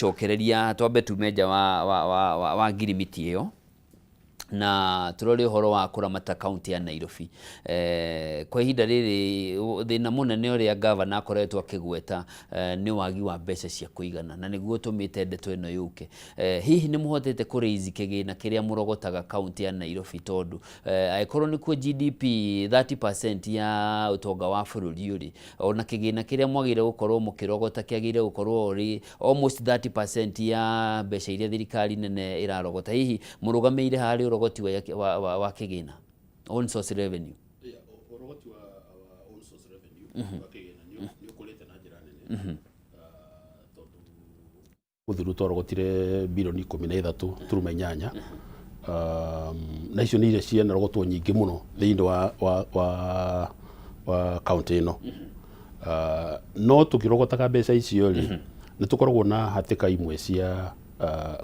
gwicokereria twambe tumenja wa ngirimiti iyo na turore horo wa kuramata kaunti ya Nairobi. Kwa ihinda riri thina munene uria governor akoretwo akigweta ni wagi wa mbeca cia kuigana na niguo tumite ndeto ino yuke. Hihi ni muhotete kuriizi kigina kiria murogotaga kaunti ya Nairobi tondu aikorwo ni ku GDP 30% ya utonga wa bururi uri ona kigina kiria mwagire gukorwo mukirogota kiagire gukorwo uri almost 30% ya mbeca iria thirikari nene irarogota. Hihi murugameire hari urogoti wa kigina own source revenue? Urogoti wa own source revenue wa kigina ni ukulite na njira nene tondu uthiru torogotire bilioni 13.8 na icio ni iria ciana rogotwo nyingi muno thiini wa county ino. No tukirogotaga mbeca icio ri ni tukoragwo na hatika imwe cia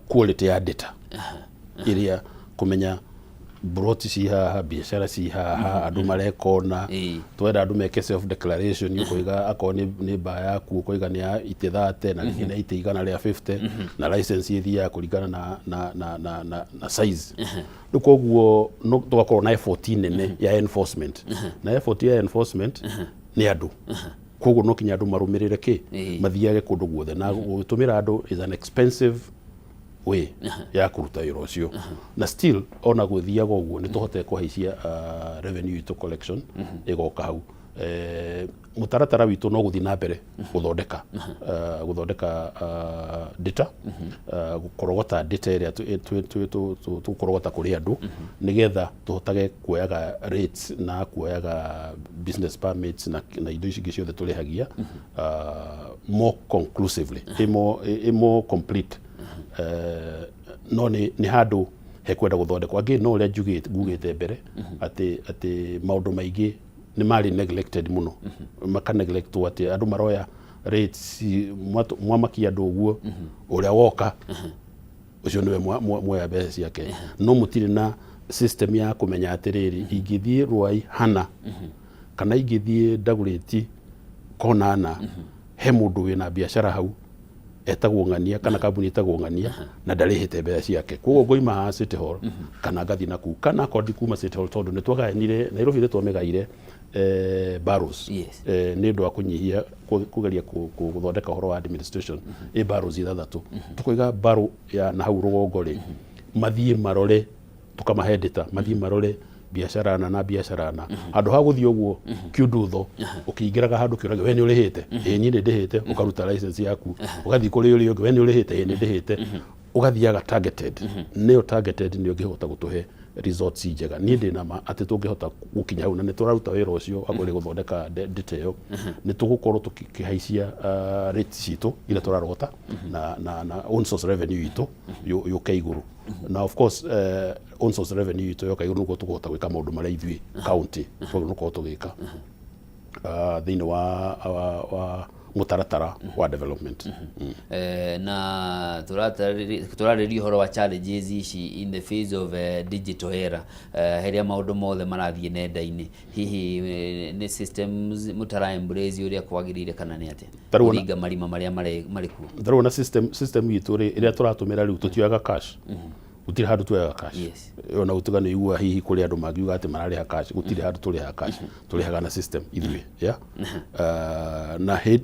quality ya data iria kumenya broti ci haha biashara ci haha andu marekona twenda andu meke self declaration yukoiga ako ni ba yaku ukoiga ni ya itithate na ngina itigana ria 50 na license ithia kuringana na size dukoguo no tugakorwo na effort nene ya enforcement na effort ya enforcement ni andu koguo no kinya andu marumirire ki mathiage kundu guothe na gutumira andu is an expensive way ya kuruta wira ucio na still ona guthiaga uguo ni tuhote kuhaisia revenue to collection igoka hau. Mutaratara witu no guthi na mbere guthondeka data gukorogota data iria tukorogota kuri andu nigetha tuhotage kuoyaga rates na kuoyaga business permits na indo ici ciothe turihagia more conclusively more complete. No ni handu hekwenda guthondekwa angi no uria ngugite mbere ati maundu maingi ni mari neglected muno maka neglectwo ati andu maroya rates mwamakia andu uguo uria woka ucio niwe mwoya mbeca ciake no mutiri na system ya kumenya atiriri ingithie rwai hana kana ingithie Dagoretti konana he mundu wina biashara hau etagwo ngania kana kambuni etagwo ngania na ndarihite mbeca ciake koguo ngoima ha City Hall kana ngathi naku kana kondi kuma City Hall tondu nitwagayanire Nairobi ri twamegaire barrows ni ndu akunyihia kugeria guthondeka horo wa administration barrows ithathatu tukoiga barrow ya na hau rugongo ri mathie marore tukamahedita mathie marore biashara na biashara na handu ha guthio guo kiundutho ukiingiraga handu kiurage we ni urihite ni ndihite ukaruta license yaku ugathi kuri uri we ni urihite ni ndihite ugathiaga targeted neo targeted ni ungihota gutuhe results njega ni ndi na ati tungihota gukinya hau na ni turaruta wira ucio agore guthondeka detail ni tugukorwo tukihaisia rates citu ila turarogota na own source revenue itu yuke iguru na of course own source revenue itu yoka iguru nuko tukuhota gwika maundu maria ithui county nuko tugika thiini wa mutaratara wa development. Na turarĩria horo wa challenges ici in the phase of digital era heria maundu mothe marathie nenda-ini hihi ni systems mutara embrace uria kwagirire kana ni atia kuringa marima maria mari ku tarwo na system yitu ri iria turatumira riu tutioyaga cash gutiri handu tuoyaga cash ona utugano igua hihi kuri andu magiuga ati marariha cash gutiri handu turiha cash turihaga na system ithui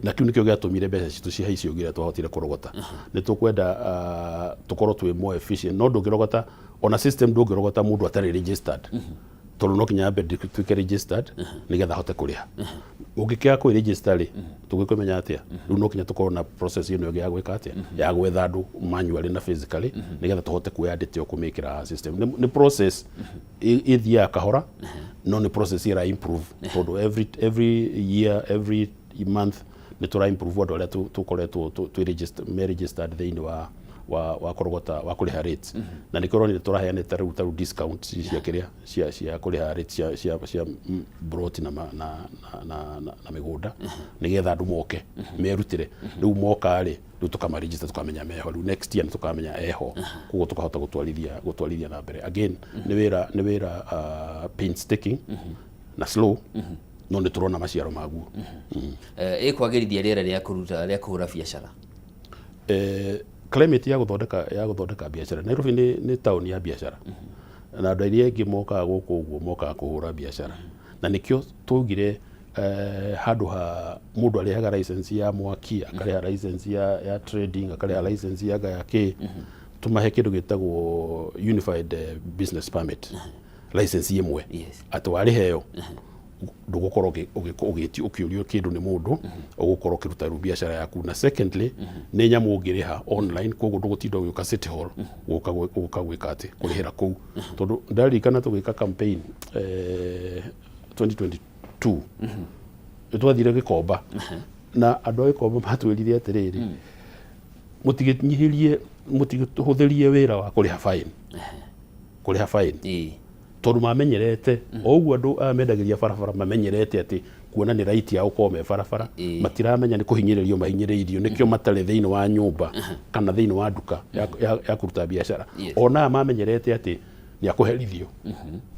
na kiu nikio giatumire mbeca citu cihaicio gira twahotire kurogota ni tukwenda tukorwo twi more efficient no ndungirogota ona system ndungirogota mundu atari registered tondu no kinya mbere tuike registered nigetha hote kuriha ungikia ku register tugikumenya atia riu no kinya tukorwo na process ino ya gwika atia ya gwetha andu manually na physically nigetha tuhote kuoya data yo kumikira system ni process ithia kahora no ni process ira improve tondu every year every month ni tura improve andu aria tukoretwo tu registered thiini wa kurogota wa kuriha rates na nikoro ni turaheanite riu discount cia kiria cia kuriha rates cia broti na migunda nigetha andu moke merutire riu moka ri riu tukama register tukamenya meho riu next year tukamenya eho kugo tukahota gutwarithia na mbere again ni wira painstaking na slow no ni turona maciaro maguo kwagirithia riera ria kuruta ria kuhura biashara climate ya guthondeka biashara. Nairobi ni town ya biashara. Na andũ aria angĩ mokaga gũkũ ũguo mokaga kũhũra biashara. Na nĩkĩo tugire handũ ha mũndũ arĩhaga license ya mwaki, akarĩha license ya trading, akarĩha license ya gayake, tumahe kĩndũ gĩtagwo unified business permit. License ĩmwe. Atĩ warĩheo ndũgũkorwo ũkĩũrio kĩndũ nĩ mũndũ, ũgũkorwo ũkĩruta biashara yaku. Na secondly, nĩ nyamũ ũngĩrĩha online, koguo ndũgũtinda ũgĩũka City Hall gũka gwĩka atĩ kũrĩhĩra kũu. Tondũ ndarikana tũgĩka campaign 2022 twathire Gĩkomba na andũ a Gĩkomba matwĩrire atĩrĩrĩ, mũtigĩhũthĩrie wĩra wa kũrĩha fine. Tondũ mamenyerete o ũguo andũ amendagĩria barabara mamenyerete atĩ kuona nĩ right yao gũkorwo me barabara, matiramenya nĩ kũhinyĩrĩrio mahinyĩrĩirio, nĩkĩo matarĩ thĩinĩ wa nyũmba kana thĩinĩ wa nduka ya kũruta biashara. Ona mamenyerete atĩ nĩ akũherithio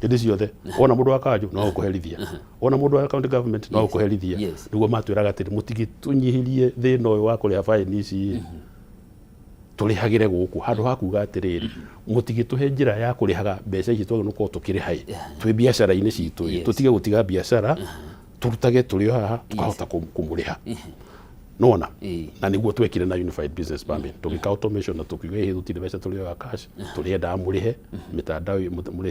hĩndĩ ciothe. Ona mũndũ wa kanjũ no gũkũherithia, ona mũndũ wa county government no gũkũherithia. Nĩguo matwĩraga atĩ mũtigĩtũnyihirie thĩna ũyũ wa kũrĩha fine ici, tũrĩhagĩre gũkũ. Handũ ha kuuga atĩrĩrĩ, mũtigĩtũhe njĩra ya kũrĩhaga mbeca ici twagĩrĩirwo gũkorwo tũkĩrĩha twĩ biacara-inĩ citũ, tũtige gũtiga biacara, turutage tũrĩ o haha tukahota kũmũrĩha. Nona na nĩguo twekire na unified business permit, tũgĩka automation na tũkiuga hĩ tũtirĩ mbeca tũrĩoga cash, tũrĩenda mũrĩhe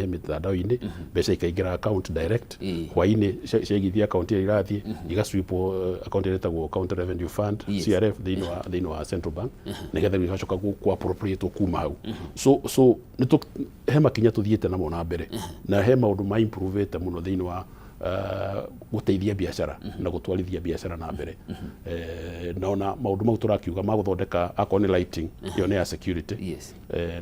mitandao-inĩ, mbeca ikaingĩra account direct, hwainĩ ciaigithia account ĩrĩa irathiĩ igaswipwo account ĩrĩa ĩtagwo County Revenue Fund CRF thĩinĩ wa Central Bank, nĩgetha gĩgacoka ku-appropriate kuma hau. So he makinya tũthiĩte namo na mbere, na he maũndũ ma improvete mũno thĩinĩ wa guteithia biashara na gutwarithia biashara na mbere. Naona maũndũ mau tũrakiuga ma guthondeka akorwo nĩ lighting, yo nĩ ya security,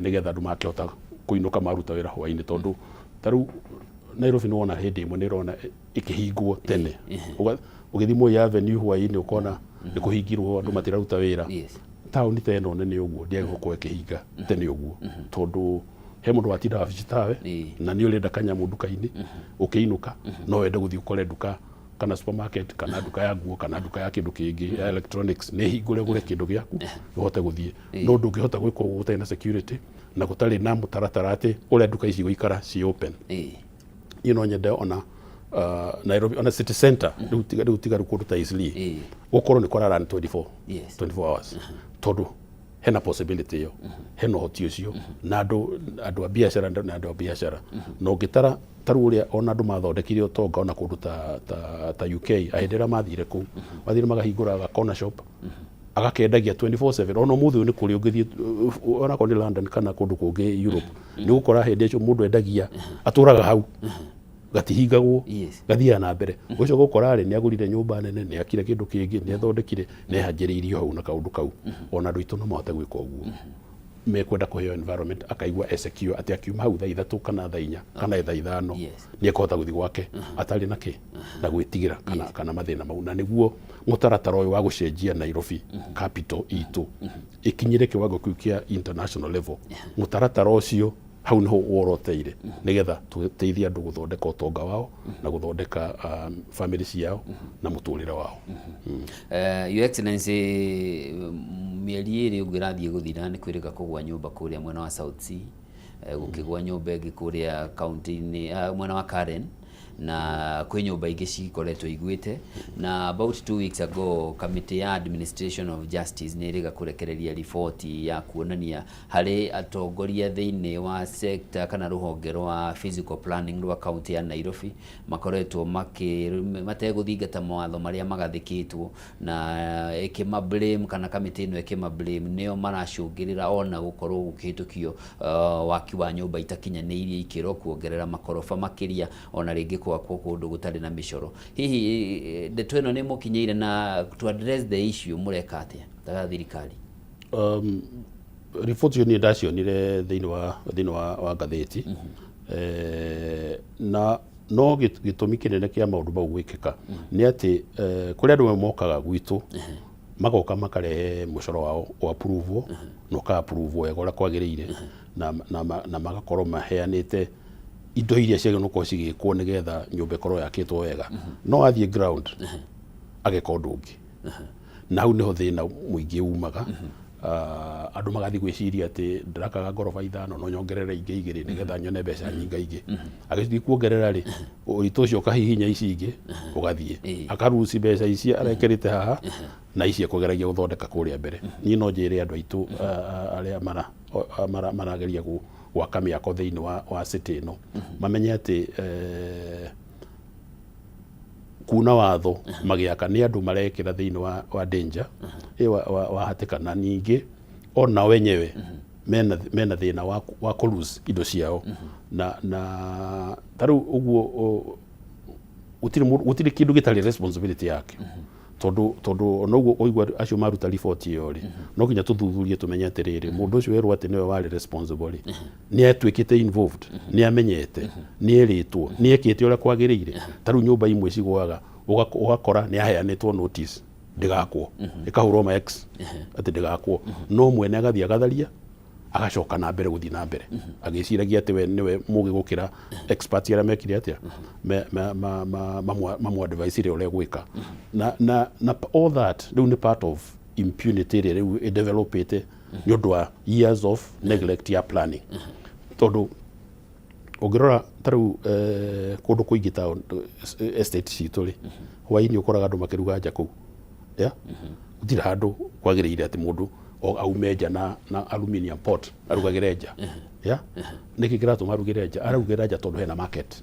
nĩgetha andũ makĩhota kũinũka maruta wĩra hwainĩ. Tondũ tarĩu Nairobi nĩ wona hĩndĩ ĩmwe nĩ ũrona ĩkĩhingwo tene, ũgĩthiĩ Moi Avenue hwainĩ ũkona nĩ kũhingirwo, andũ matiraruta wĩra. Taũni ta ĩno nene ũguo ndĩagĩrĩirwo gũkorwo ĩkĩhinga tene ũguo, tondũ he mũndũ watinda wabici tawe na nĩ ũrenda kanyamũ nduka-inĩ, ũkĩinũka no wende gũthiĩ ũkore nduka kana supermarket kana nduka ya nguo kana nduka ya kĩndũ kĩngĩ ya electronics nĩ hingũre ũgũre kĩndũ gĩaku ũhote gũthiĩ. No ndũngĩhota gwĩka ũguo gũtarĩ na security na gũtarĩ na mũtaratara atĩ ũrĩa nduka ici gũikara ci open. No nyende ona Nairobi ona city center rĩu tigaru kũndũ ta Eastleigh gũkorwo nĩ kũrara 24 hours, tondũ hena possibility yo, hena ũhoti ũcio, na andũ a biashara na andũ a biashara. Na ũngĩtara taru ũrĩa ona andũ mathondekire ũtonga ona kũndũ ta UK, ahĩndĩ ĩrĩa mathire kũu, mathire magahingũra corner shop agakendagia 24/7. Ona mũthĩ ũyũ nĩ kũrĩ ũngĩthiĩ ona kũrĩ London kana kũndũ kũngĩ Europe, nĩ gũkora hĩndĩ ĩcio mũndũ endagia atũraga hau gatihingagwo, gathiaga na mbere. Ũcio gũkora nĩ agũrire nyũmba nene, nĩ akire kĩndũ kĩngĩ, nĩ athondekire, nĩ ehanjĩrĩirio hau na kaũndũ kau. Ona andũ aitũ no mahote gwĩka ũguo, mekwenda kũheo environment, akaigua secure atĩ akiuma hau thaa 3 kana thaa 4 kana thaa 5 nĩ ekũhota gũthiĩ gwake atarĩ na na gwĩtigĩra kana mathĩna mau. Na nĩguo mũtaratara ũyũ wa gũcenjia Nairobi capital itũ ikinyire kĩwango kĩu kĩa international level, mũtaratara ũcio hau niho woroteire, nĩgetha tũteithie andũ gũthondeka ũtonga wao na gũthondeka family ciao na mũtũrĩre wao. Your Excellency, mĩeri ĩrĩ ũngĩrathiĩ gũthira nĩ kwĩrĩga kũgwa nyũmba kũrĩa mwena wa South Sea, gũkĩgwa nyũmba ĩngĩ kũrĩa kaunti-inĩ mwena wa Karen, na kwĩ nyũmba ingĩ cikoretwo igwĩte. Na about 2 weeks ago committee ya administration of justice nĩ ĩrĩga kũrekereria riboti ya kuonania harĩ atongoria thĩinĩ wa sector kana rũhonge rwa physical planning rwa kaunti ya Nairobi makoretwo mategũthingata mawatho marĩa magathĩkĩtwo, na blame kana committee ĩno blame nĩo maracũngĩrĩra ona gũkorwo gũkĩhĩtũkio waki wa nyũmba itakinyanĩirie ikĩro, kuongerera makoroba makĩria, ona rĩngĩ gwakwo kũndũ gũtarĩ na mĩcoro. Hihi ndeto ĩno nĩ mũkinyĩire, na to address the issue mũreka atĩa ta thirikari? Report yo nĩ ndacionire thĩinĩ wa ngathĩti, na no gĩtũmi kĩnene kĩa maũndũ mau gwĩkĩka nĩ atĩ kũrĩ andũ mokaga gwitũ magoka makarehe mũcoro wao o approve no ka approve wega ũrĩa kwagĩrĩire, na magakorwo maheanĩte indo iria ciagĩrĩirwo gũkorwo cigĩkwo nĩgetha nyũmba ĩkorwo yakĩtwo wega. No athiĩ ground ageka ũndũ ũngĩ, na hau nĩho thĩna mũingĩ umaga. andu magathi gwiciria ati ndirakaga ngoroba ithano no nyongerere ingi igiri nigetha nyone mbeca nyingaingi agithii kuongerera ri uritu ucio kahihinya ici ingi ugathie akaruci mbeca ici arekerite haha na ici kugeragia guthondeka kuria mbere ni no njire andu aitu aria marageria gwaka miako thiini wa city no mamenye ati kuna watho magiaka ni andu marekira thiini wa danger wa hatikana ningi ona wenyewe mena thina wa kulose indo ciao na taru uguo utiri kindu gitari responsibility yake tondu noguo oigwa acio maruta report iyo ri no kinya tuthuthurie tumenye atiriri mundu ucio werwo ati niwe wari responsible ni atwikite involved ni amenyete ni eritwo ni ekite uria kwagiriire taru nyumba imwe cigwaga ugakora ni aheanitwo notice ndigakwo ikahurwo ma x ati ndigakwo no mwene agathia agatharia agacoka na mbere guthii na mbere agiciragia ati we niwe mugi gukira expert aria mekire atia mamu advice ire uria gwika na all that riu ni part of impunity riu developete nyodwa years of neglect ya planning tondu ungirora taru kundu kuingi town estate citu ri hwaini ukoraga andu makiruga nja kuu gutira handu kwagiriire ati mundu aume nja na aluminium pot arugagire nja niki kiratu marugire nja arugire nja tondu hena market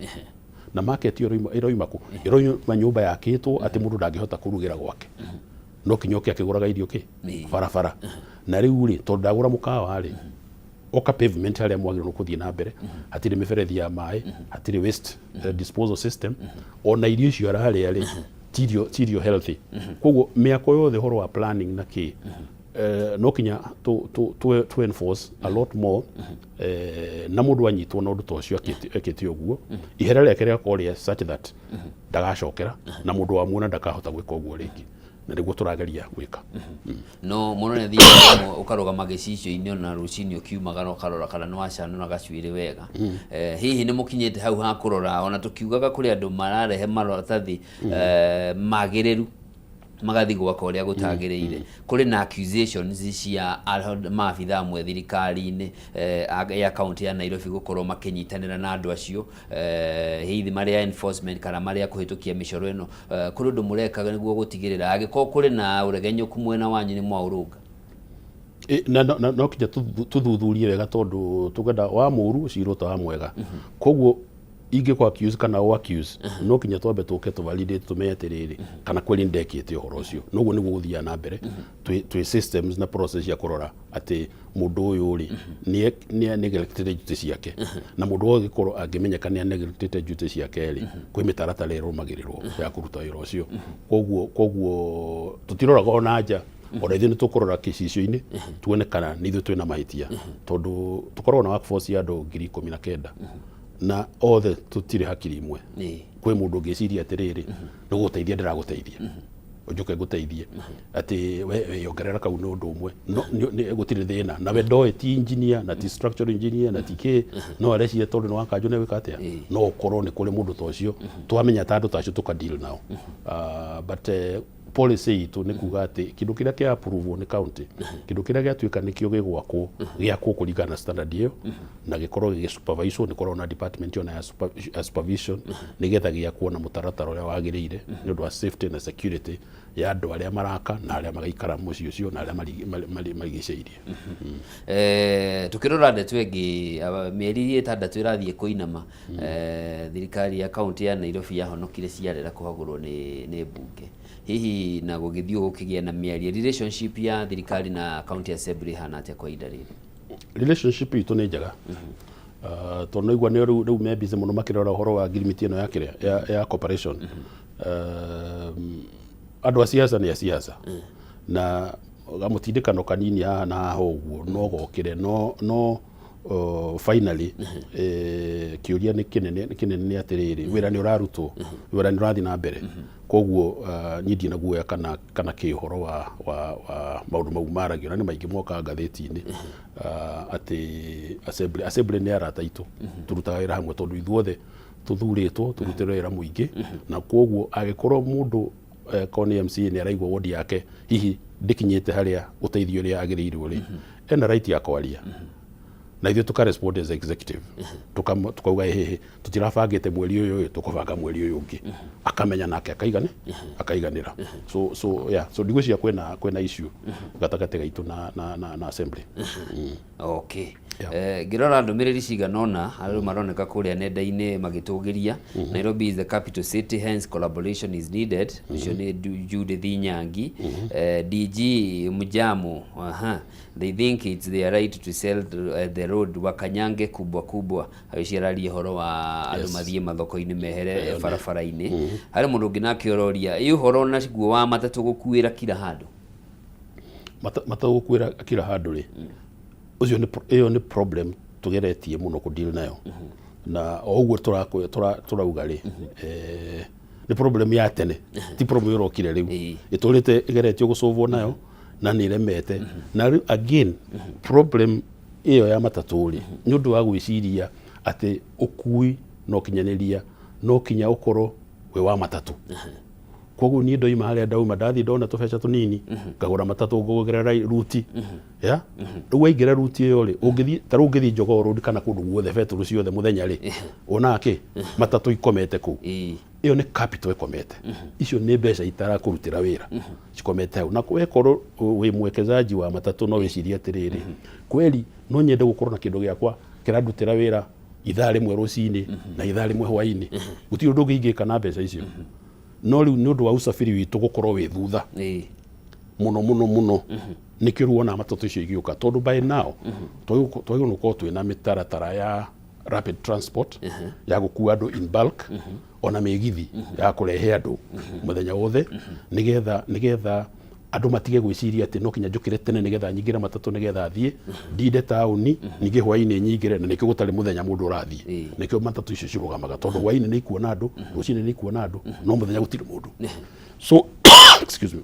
na market iyo iroima ku iroima nyumba yakitwo ati mundu ndangihota kurugira gwake no kinyoke akiguraga irio ki barabara na riu ri tondu ndagura mukawa ri oka pavement haria mwagire no kuthie na mbere hatire miferethi ya mai hatire waste disposal system ona irio icio araria ri tirio healthy koguo miako yothe horo wa planning na ki no kinya to enforce a lot more na mundu anyitwo na undu tocio akite uguo ihera reke ria koria such that ndagacokera na mundu wa muona ndakahota gwika uguo ringi na niguo turageria gwika no muno ne thia ukaroga magicicio-ini na rucini ukiumaga no karora kana no acana na gacuire wega hihi ni mukinyete hau ha kurora ona tukiugaga kuri andu mararehe maratathi magiriru magathi gwaka uria gutagiriire kuri na accusations cia maabitha amwe thirikari-ini ya county ya Nairobi gukorwo makinyitanira na andu acio hithi maria enforcement kana maria kuhitukia micoro ino kuri undu mureka niguo gutigirira agiko kuri na uregenyuku mwena wanyu ni mwaurunga no kinya tuthuthurie wega tondu tugenda wa muru ciro ta mwega koguo ingi kwa accuse kana o accuse no kinya twambe tuke tu validate tumenye atiriri kana kweli ndekite uhoro ucio noguo niguo guthia na mbere twi systems na process ya kurora ati mundu uyu ri ni neglected duties ciake na mundu wothe korwo angimenyeka ni neglected duties ciake ri kwi mitaratara irumagirirwo ya kuruta wira ucio koguo tutiroraga ona nja ora ithu ni tukurora kesi icio-ini tuone kana ni ithu twina mahitia tondu tukorwo na workforce ya andu 19,000 na othe tutire hakiri imwe kwi mundu ngiciria atiriri ni guteithia ndiraguteithia ujuke guteithie ati we yongerera kau no ndu umwe ni gutire thina na we ndoe ti engineer na ti structural engineer na ti ke no areciria tondu ni wakanju ne wikatia no ukorwo ni kuri mundu tocio twamenya ta andu tacio tuka deal nao but policy itu ni kuga ati kindu kiria kia approve ni county kindu kiria gia tuika nikio gigwakwo giakwo kuringana na standard iyo na gikorwo gigisupervisor ni korwo na department yona ya supervision nigetha giakwo na mutaratara uria wagiriire ni undu wa safety na security ya andu aria maraka na aria magaikara muci ucio na aria marigiceirie tukirora ndeto engi mieri 6 irathie kuinama thirikari ya county ya Nairobi yahonokire ciarera kuhagurwo ni bunge hihi na gugithio gukigia na miaria relationship ya thirikari na county assembly hana atia kwa ihinda riri relationship itu ni njega tondu igwa ni riu me busy muno makirora horo wa agreement ino ya cooperation andu a siasa ni a siasa na gamutindikano kanini haha na haha uguo no gokire no finally kiuria ni kinene ni atiriri wira ni urarutwo wira ni urathi na mbere koguo nyidi na guoya kana kihoro wa maundu mau maragio ni maingi moka ngatheti-ini ati assembly ni arata itu turutaga wira hamwe tondu ithuothe tuthuritwo turutire wira muingi na koguo agikorwo mundu Koni MC ni araigwa ward yake hihi ndikinyite haria uteithio ria agirirwo ri ena right ya kwaria na ithuĩ tukarespond as executive tukauga hehe tutirabangĩte mweri ũyũ tukubanga mweri ũyũ ũngĩ akamenya nake akaiganĩra so ndigwĩciria kwena issue gatagatĩ gaitũ na assembly. Okay. Ngirora ndũmĩrĩri ciganona arĩa maroneka kũrĩa nenda-inĩ magĩtũgĩria Nairobi is the capital city, hence collaboration is needed. Ucio nĩ Judith Nyangi. DG Mujamu, they think it's their right to sell the road wakanyange kubwa agĩciararia horo wa andũ mathiĩ mathoko-inĩ mehere barabara-inĩ. Harĩ mũndũ ũngĩ nake ũroria ĩ ũhoro naguo wa matatũ gũkuĩra kila handũ. Matatũ gũkuĩra kila handũ rĩ ucio nĩ problem tugeretie muno ku deal nayo na oguo turauga ri ni problem ya tene ti problem yorokire riu iturite igeretio gusolve nayo na ni remete na again problem iyo ya mataturi ni undu wa gwiciria ati ukui no kinyaniria no kinya ukoro we wa matatu koguo ni ndoima haria ndauma ndathi ndona tubeca tunini ngagura matatu ngugerera ruti ya rĩu waingĩra ruti iyo ri ungithi Jogoo Road kana kundu guothe beturu ciothe muthenya ri onake matatu ikomete ku iyo ni capital ikomete icio ni mbeca itarakũrutĩra wĩra cikomete hau na wekorwo wi mwekezaji wa matatu no wiciria atiriri kweli no nyende gukorwo na kindu giakwa kirandutĩra wĩra ithaa rĩmwe rũcinĩ na ithaa rĩmwe hwainĩ gũtirĩ ũndũ ũngĩingĩka na mbeca icio no riu ni undu wa usafiri witu gukorwo wi thutha muno nikio ruona matatu icio igiuka tondu by now twagiye nuko twina mitaratara ya rapid transport ya gukua andu in bulk ona megithi ya kurehe andu muthenya wothe nigetha andu matige gwiciria ati no kinya njukire tene nigetha nyingire matatu nigetha thie ndinde tauni ninge hwaini nyingire na nikio gutari muthenya mundu urathie nikio matatu icio cirugamaga tondu hwaini ni ikuona andu rucini ni ikuona andu no muthenya gutiri mundu so excuse me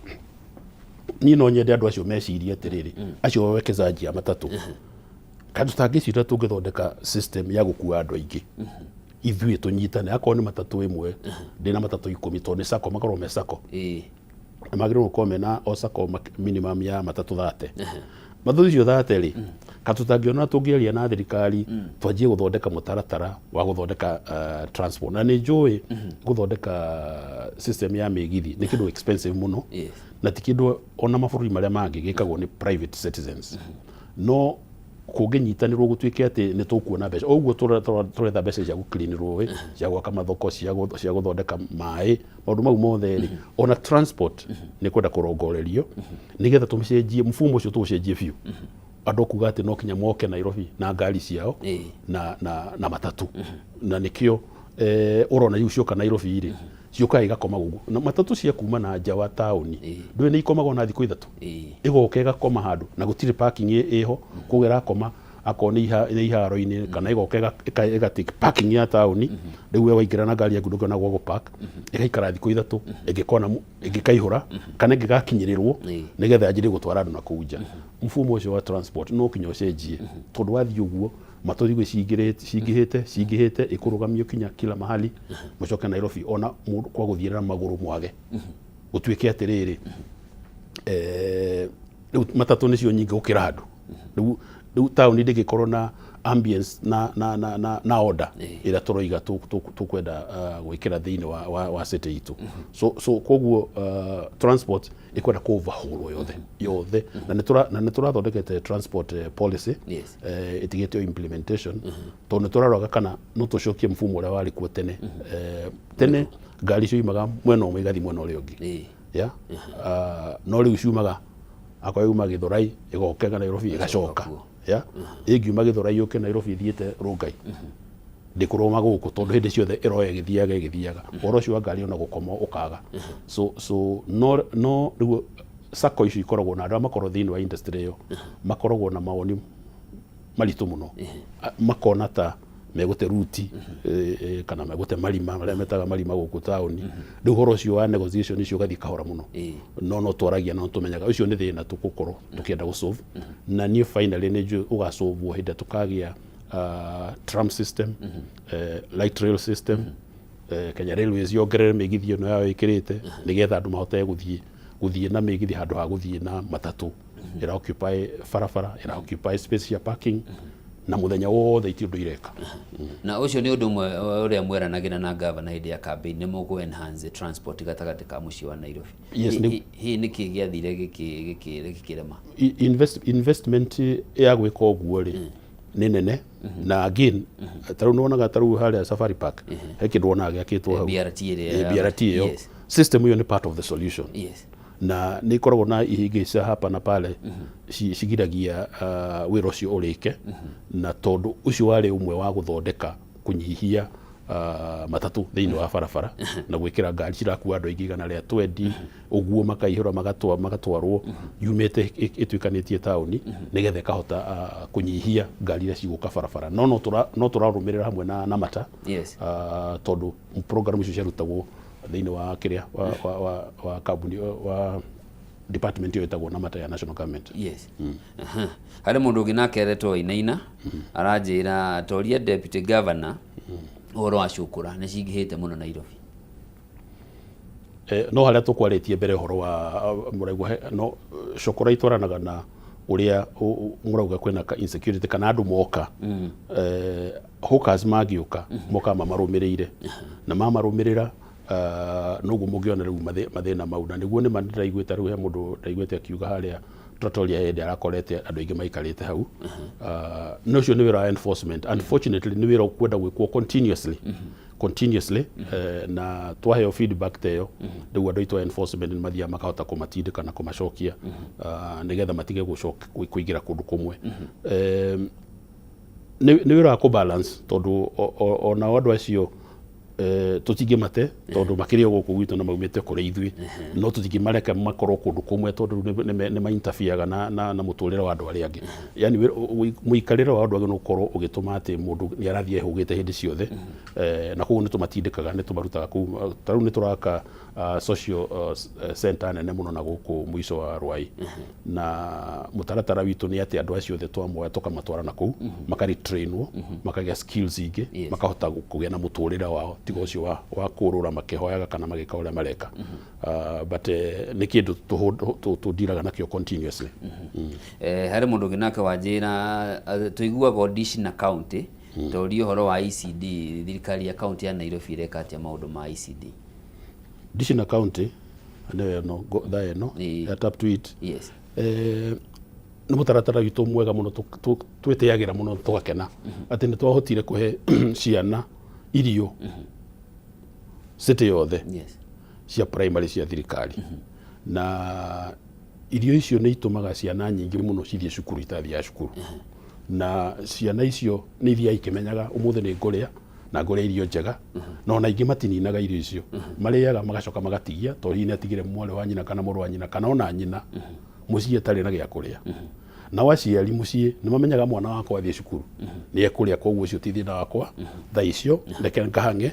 ni no nyende andu acio meciria atiriri acio wekezaji ya matatu kandu tangicira tungithondeka system ya gukua andu aingi ithuĩ tunyitane akorwo ni matatu imwe ndina matatu 10 tondu sako makorwo me sako magiro gukome na osako minimum ya matatu 30 mathu icio 30 ri katutangiona tungiaria na thirikari twanjie guthondeka mutaratara wa guthondeka transport na ni njui guthondeka system ya migithi ni kindu expensive muno na ti kindu ona mabũrũri maria mangi gikagwo ni private citizens no kunginyitanirwo gutuike ati ni tukuona mbeca oguo turetha mbeca cia guklinirwo we cia gwaka mathoko cia guthondeka mai maundu mau mothe ri ona transport ni kwenda kurongorerio nigetha tumicenjie mfumo ucio tucenjie biu andu kuga ati no kinya moke Nairobi na ngari ciao na matatu na nikio urona yu cioka Nairobi ri cioka igakoma gugu na matatu cia kuma na nja wa tauni ndwe ni ikomago na thikũ ithatu igoka igakoma handu na gutiri parking iho kugera koma akoni iharo-ini kana igoka igatake parking ya tauni riu we waingĩra na ngari yaku ndũngĩona gwa park igaikara thikũ ithatu ingĩkona ingĩkaihũra kana ingĩgakinyĩrĩrwo nigetha yanjĩrie gũtwara andũ na kũu nja mfumo ũcio wa transport no kinya ũcenjie tondu wathi ũguo matatu igwe cingĩhĩte ikurugamio kinya kila mahali mucoke Nairobi ona kwa gũthiĩra magũrũ mwage gũtuĩke atiriri matatu nĩcio nyingĩ gũkĩra andũ riu tauni ndĩgĩkorwo na ambience na order ĩrĩa tũroiga tũkwenda gwĩkĩra thĩinĩ wa city itũ so koguo transport ikwenda kũoverhaulwo yothe na nĩtũrathondekete transport policy itigĩtio implementation tondũ nĩtũraroraga kana no tũcokie mfumo ũrĩa warĩ kuo tene ngari icio imaga mwena ũmwe igathi mwena ũrĩa ũngĩ no rĩu ciumaga akwa yuma Githurai igokega Nairobi igacoka ingiuma Githurai yuke Nairobi thiete Rongai ndikuroma guku tondu hindi ciothe iroya githiaga oro cio ngari ona gukoma ukaga so no riu sako icio ikoragwo na andu makorwo thiini wa industry iyo makoragwo na mawoni maritu muno makona ta megute ruti kana megute marima maria metaga marima guku tauni riu horo ucio wa negotiation icio gathi kahora muno no twaragia no tumenyaga ucio ni thina tugukorwo tukienda gusolve na ni finally ni ugasolve hinda tukagia tram system light rail system Kenya Railways yongerere migithi no yao ikirite nigetha andu mahote guthie na migithi handu ha guthie na matatu ira occupy farafara ira occupy space ya parking na muthenya wothe itindu ireka na ucio ni undu mwe uria mweranagira na governor hindi ya campaign ni mugu enhance transport gatagati ka mucii wa Nairobi. Yes, hi ni kigiathire gikirema investment ya gwika uguo ri ni nene na again taru nonaga taru haria Safari Park he kindu ona giakitwo hau BRT yo system hiyo ni part of the solution. Yes. Na ni koragwo na ihingica hapa na pale cigiragia wira ucio urike na tondu ucio wari umwe wa guthondeka kunyihia matatu thiini wa barabara na gwikira ngari cirakua andu aingi igana ria 20 uguo makaihura magatwarwo yumite itwikanitie tauni nigetha kahota kunyihia ngari iria ciguka barabara no turarumirira hamwe na mata. Yes. Tondu program icio ciarutagwo thiini wa kiria wa kambuni wa department yo itagwo na mata ya national government. Yes. Hari mundu ungi nake eretwo Inaina aranjira toria deputy governor uhoro wa cukura ni cingihite muno Nairobi. No haria tukwaritie mbere uhoro wa muraigwa no cukura itwaranaga na uria murauga kwina insecurity kana andu moka hawkers magiuka moka mamarumiriire na mamarumirira nugu mugiona riu mathina mau na niguo ni mandiraiguite riu he mundu ndaiguite akiuga haria Pretoria hedi arakorete andu aingi maikarite hau no cio ni wira enforcement. Unfortunately ni wira ukwenda gwikwo continuously na twaheo feedback teyo riu andu aitwa enforcement ni mathia makahota kumatindika na kumacokia nigetha matige kuingira kundu kumwe. Ni wira wa kubalance tondu ona andu acio tutingimate tondu makiria guku gwitu na maumite kuri ithui no tutingimareka makorwo kundu kumwe tondu ni mainterfere na muturire wa andu aria angi. Yani muikarire wa andu angi no korwo ugituma ati mundu ni arathie hugite hindi ciothe na koguo ni tumatindikaga ni tumarutaga ku taru ni turaka social center nene muno na guku mwiso wa Rwai na mutaratara witu ni ati andu acio othe twamoya tukamatwara na ku makari trainwo makagia skills ingi makahota kugia na muturire wao tigo ucio wa kurura makihoyaga kana magika uria mareka but ni kindu tudiraga nakio continuously. Hari mundu ungi nake wanjira tuiguaga audition na county torio horo wa ECD thirikari ya county ya Nairobi ireka atia maundu ma ECD Dishina County no thae no tap to it. Yes. Ni mutaratara witu mwega muno twitiagira muno tugakena ati ni twahotire kuhe ciana irio city yothe. Yes. Cia primary cia thirikari na irio icio ni itumaga ciana nyingi muno cithie cukuru itathia cukuru na ciana icio ni ithia ikimenyaga umuthe ni nguria na nguria irio njega no na ingi matininaga irio icio mariaga magacoka magatigia to hini atigire mwale wa nyina kana muru wa nyina kana ona nyina mucie tari na gia kuria na waciari mucie ni mamenyaga mwana wakwa athie cukuru ni ekuria kwa ucio ti thina wakwa tha icio ndeke nkahange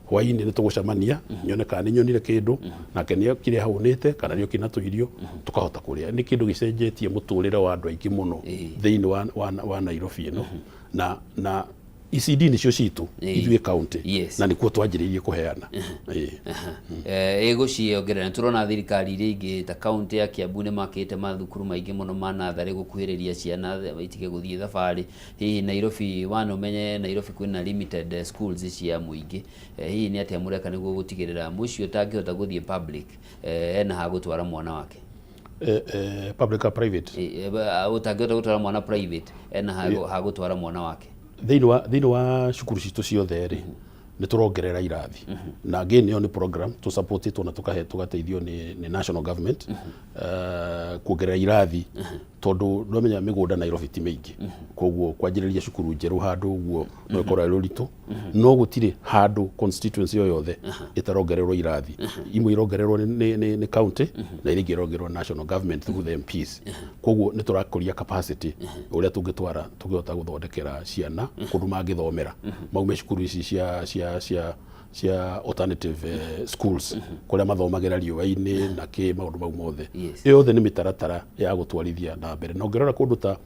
hwaini ni tugucamania nyone kana nyonire kindu na kenia kire haunite kana rio kina tuirio tukahota kuria ni kindu gicenjetie muturire wa andu aingi muno thiini wa Nairobi no na ECD ni cio citu ithuĩ county na nikuo twanjĩrĩirie kuheana iguciongerera turona thirikari iria ingi ta county ya Kiambu ni makite mathukuru maingi muno ma nathari gukuhĩrĩria ciana itige guthie thabari. Hihi Nairobi wana umenye Nairobi kwina limited schools cia muingi hihi ni atia mureka niguo gutigirira mucio tangihota guthie public ena ha gutwara mwana wake public or private utangihota gutwara mwana private ena ha gutwara mwana wake thiini wa cukuru citu ciothe ri ni turongerera irathi na again yo ni program tu support it na tugateithio ni national government kuongerera irathi tondu no menya migunda Nairobi ti mingi koguo kwanjiriria cukuru njeru handu uguo no ikora ruritu no gutire handu constituency yo yothe itarongererwo irathi imwe irongererwo ni county na iringi irongererwo national government through the MPs koguo ni turakuria capacity uria tungitwara tungihota guthondekera ciana kundu mangithomera maume cukuru ici cia alternative schools kuria mathomagira riũa-inĩ na ki maundu mau mothe yothe ni mitaratara ya gutwarithia na mbere na ongerera kundu ta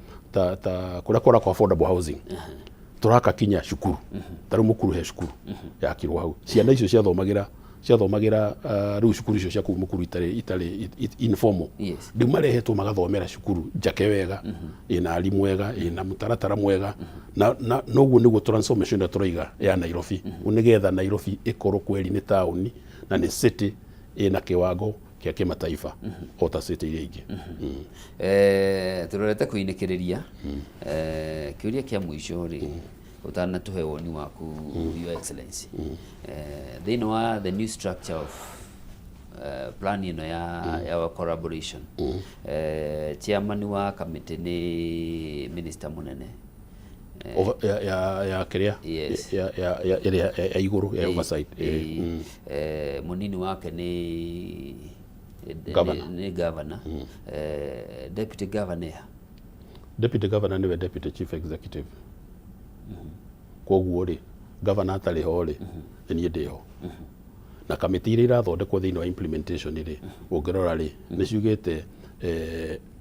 kuria kwa affordable housing turaka kinya cukuru taru mukuru he cukuru ya kirwa hau ciana icio ciathomagira riu cukuru icio cia kuu mukuru itari informal riu marehetwo magathomera cukuru njake wega ina arimu wega ina mutaratara mwega na noguo niguo transformation ya turaiga ya Nairobi unigetha Nairobi ikorwo kweli ni tauni na ni city ina kiwango kia kimataifa ota city iria ingi turorete kuinikiriria kiuria kia mwisho ri utana tuhe woni waku your excellency thini wa the new structure of plan ino ya collaboration chairman wa committee ni minister munene ya kiria ya iguru ya oversight munini wake ni governor deputy governor niwe deputy chief executive koguo ri governor atari ho ri ni ndiho na kamiti iria irathondekwo thiini wa implementation ri ungirora ri ni ciugite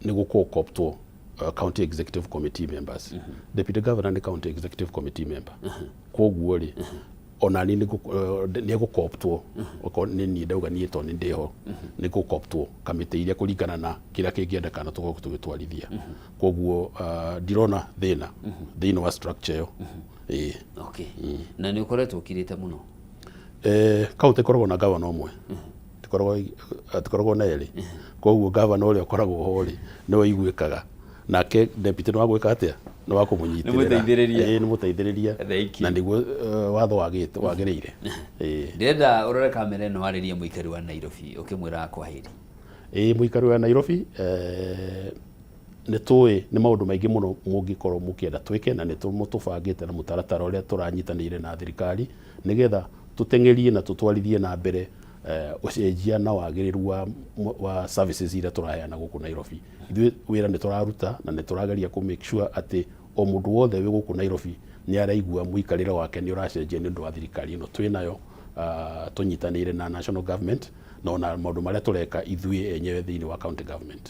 ni gukokoptwo county executive committee members deputy governor ni county executive committee member koguo ri ona ni gukoptwo ni ndauga ni to ni ndiho ni gukoptwo kamiti iria kuringana na kira kingiendekana tugitwarithia koguo ndirona thina thiini wa structure yo okay na ni ukoretwo ukirite muno county koragwo na governor omwe tikoragwo na eri koguo governor uria koragwo ho ri no iguikaga nake deputy no agwika atia no wakumunyitira ni muteithiriria na niguo watho wagirire ndenda urore kamera ino waririe muikari wa Nairobi ukimwira kwa heri muikari wa Nairobi ni maundu maingi muno mungikorwo mukienda twike na tubangite na mutaratara uria turanyitanire na thirikari nigetha tutengerie na tutwarithie na mbere ucenjia na wagiriru wa services iria turaheana guku Nairobi ithuĩ wira ni turaruta na ni turageria ku make sure ati o mundu wothe wi guku Nairobi ni araigua muikarire wake ni uracenjia ni undu wa thirikari ino twinayo tunyitanire na national government na maundu maria tureka ithuĩ enyewe thiini wa county government.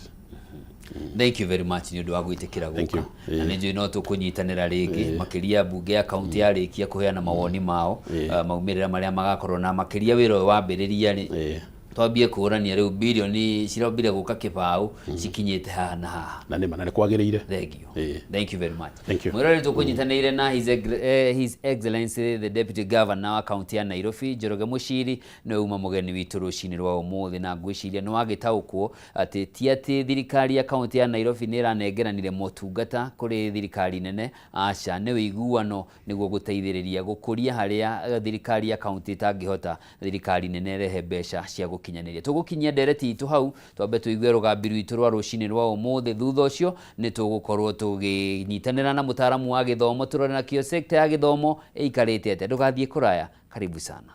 Thank you very much ni undu wa gwitikira guka na ni njui no tukunyitanira ringi makiria bunge ya county yarikia kuheana mawoni mao maumirira maria magakorwo na makiria wira wambiriria ni twambie kurania riu bilioni cirobire guka kibau cikinyite haha na haha na ni manane kwagiriire. Thank you very much. Mwirori tukunyitanire na his excellency the deputy governor wa county ya Nairobi Njoroge Muchiri no uma mugeni witu rucini rwa umuthi na ngwiciria no agitaukwo ati ti ati thirikari ya county ya Nairobi ni iranengeranire motungata kuri thirikari nene aca ni wiguano niguo guteithiriria gukuria haria thirikari ya county tangihota thirikari nene rehe mbeca cia gukinyaniria tugukinyia ndereti itu hau twambe tuigue rugambiru itu rwa rucini rwa umuthi thutha ucio ni tugukorwo tuginyitanira na mutaramu wa githomo turore na kio sector ya githomo ikarite ate ndugathie kuraya karibu sana.